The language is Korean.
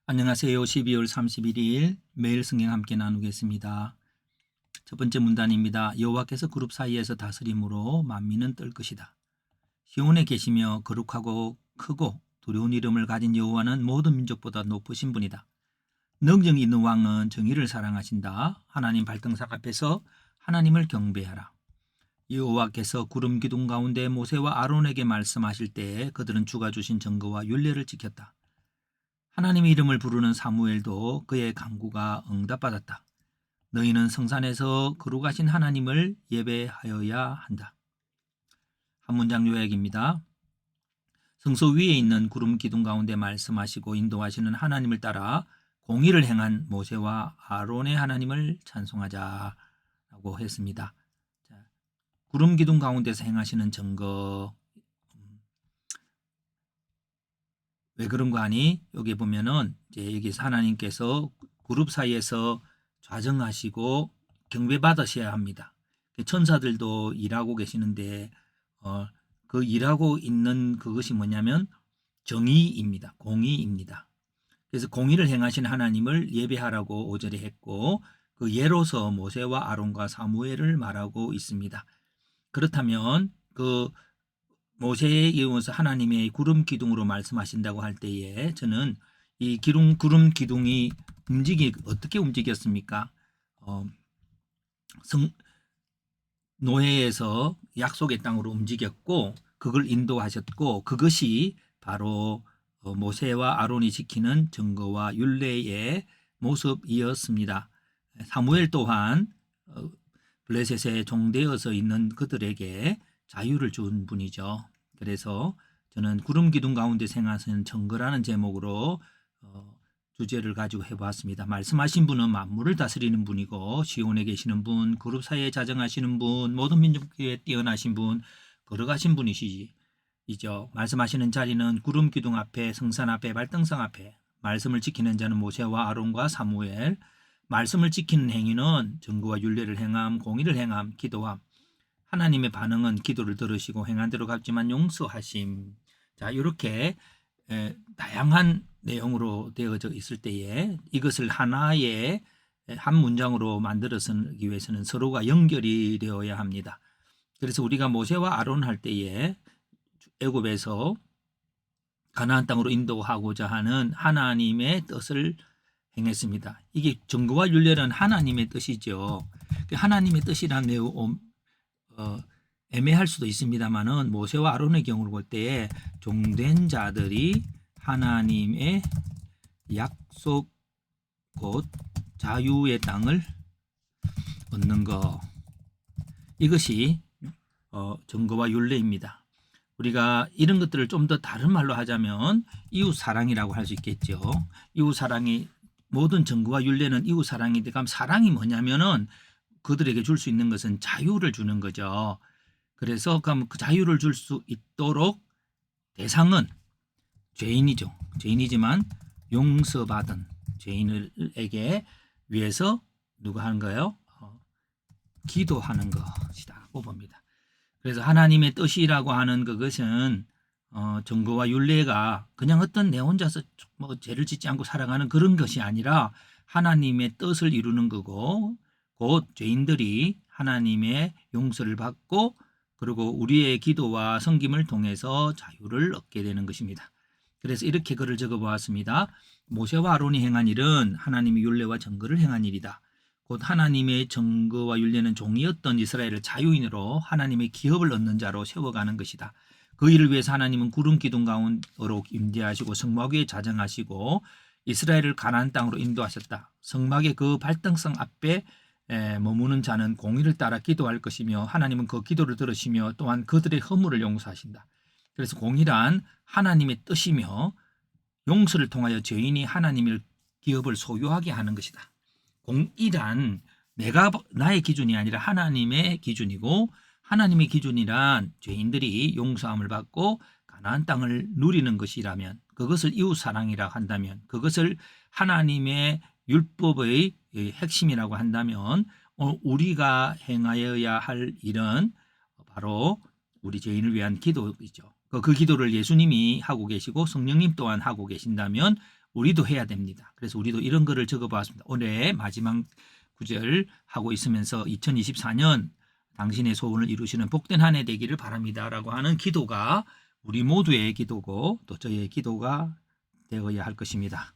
안녕하세요. 12월 31일 매일 성경 함께 나누겠습니다. 첫 번째 문단입니다. 여호와께서 그룹 사이에서 다스림으로 만민은 떨 것이다. 시온에 계시며 거룩하고 크고 두려운 이름을 가진 여호와는 모든 민족보다 높으신 분이다. 능력 있는 왕은 정의를 사랑하신다. 하나님 발등상 앞에서 하나님을 경배하라. 여호와께서 구름 기둥 가운데 모세와 아론에게 말씀하실 때 그들은 주가 주신 증거와 율례를 지켰다. 하나님의 이름을 부르는 사무엘도 그의 간구가 응답받았다. 너희는 성산에서 거룩하신 하나님을 예배하여야 한다. 한 문장 요약입니다. 성소 위에 있는 구름 기둥 가운데 말씀하시고 인도하시는 하나님을 따라 공의를 행한 모세와 아론의 하나님을 찬송하자라고 했습니다. 구름 기둥 가운데서 행하시는 증거, 왜 그런 거 아니? 여기 보면은 이제 여기서 하나님께서 그룹 사이에서 좌정하시고 경배받으셔야 합니다. 천사들도 일하고 계시는데 그 일하고 있는 그것이 뭐냐면 정의입니다. 공의입니다. 그래서 공의를 행하신 하나님을 예배하라고 5절에 했고 그 예로서 모세와 아론과 사무엘을 말하고 있습니다. 그렇다면 그 모세에 이어서 하나님의 구름 기둥으로 말씀하신다고 할 때에 저는 이 구름 기둥이 어떻게 움직였습니까? 노예에서 약속의 땅으로 움직였고 그걸 인도하셨고 그것이 바로 모세와 아론이 지키는 증거와 율례의 모습이었습니다. 사무엘 또한 블레셋에 종되어서 있는 그들에게 자유를 준 분이죠. 그래서 저는 구름 기둥 가운데 생하신 증거라는 제목으로 주제를 가지고 해보았습니다. 말씀하신 분은 만물을 다스리는 분이고 시온에 계시는 분, 그룹 사이에 자정하시는 분, 모든 민족에 뛰어나신 분, 걸어가신 분이시죠. 말씀하시는 자리는 구름 기둥 앞에, 성산 앞에, 발등상 앞에, 말씀을 지키는 자는 모세와 아론과 사무엘, 말씀을 지키는 행위는 증거와 율례를 행함, 공의를 행함, 기도함. 하나님의 반응은 기도를 들으시고 행한 대로 갚지만 용서하심. 자, 이렇게 다양한 내용으로 되어져 있을 때에 이것을 하나의 한 문장으로 만들어서기 위해서는 서로가 연결이 되어야 합니다. 그래서 우리가 모세와 아론 할 때에 애굽에서 가나안 땅으로 인도하고자 하는 하나님의 뜻을 행했습니다. 이게 증거와 율례는 하나님의 뜻이죠. 하나님의 뜻이란 매우 애매할 수도 있습니다만은 모세와 아론의 경우를 볼 때에 종된 자들이 하나님의 약속 곧 자유의 땅을 얻는 것, 이것이 증거와 율례입니다. 우리가 이런 것들을 좀 더 다른 말로 하자면 이웃 사랑이라고 할 수 있겠죠. 이웃 사랑이 모든 증거와 율례는 이웃 사랑인데 그럼 사랑이 뭐냐면은 그들에게 줄 수 있는 것은 자유를 주는 거죠. 그래서 그럼 그 자유를 줄 수 있도록 대상은 죄인이죠. 죄인이지만 용서받은 죄인에게 위해서 누가 하는 거예요? 기도하는 것이라고 봅니다. 그래서 하나님의 뜻이라고 하는 그것은 증거와 율례가 그냥 어떤 내 혼자서 뭐 죄를 짓지 않고 살아가는 그런 것이 아니라 하나님의 뜻을 이루는 거고 곧 죄인들이 하나님의 용서를 받고 그리고 우리의 기도와 섬김을 통해서 자유를 얻게 되는 것입니다. 그래서 이렇게 글을 적어 보았습니다. 모세와 아론이 행한 일은 하나님의 율례와 증거를 행한 일이다. 곧 하나님의 증거와 율례는 종이었던 이스라엘을 자유인으로 하나님의 기업을 얻는 자로 세워가는 것이다. 그 일을 위해서 하나님은 구름 기둥 가운데로 임재하시고 성막에 자정하시고 이스라엘을 가나안 땅으로 인도하셨다. 성막의 그 발등상 앞에 머무는 자는 공의를 따라 기도할 것이며 하나님은 그 기도를 들으시며 또한 그들의 허물을 용서하신다. 그래서 공의란 하나님의 뜻이며 용서를 통하여 죄인이 하나님의 기업을 소유하게 하는 것이다. 공의란 나의 기준이 아니라 하나님의 기준이고 하나님의 기준이란 죄인들이 용서함을 받고 가나안 땅을 누리는 것이라면 그것을 이웃 사랑이라 한다면 그것을 하나님의 율법의 핵심이라고 한다면 우리가 행하여야 할 일은 바로 우리 죄인을 위한 기도이죠. 그 기도를 예수님이 하고 계시고 성령님 또한 하고 계신다면 우리도 해야 됩니다. 그래서 우리도 이런 거를 적어봤습니다. 올해 마지막 구절 하고 있으면서 2024년 당신의 소원을 이루시는 복된 한 해 되기를 바랍니다라고 하는 기도가 우리 모두의 기도고 또 저의 기도가 되어야 할 것입니다.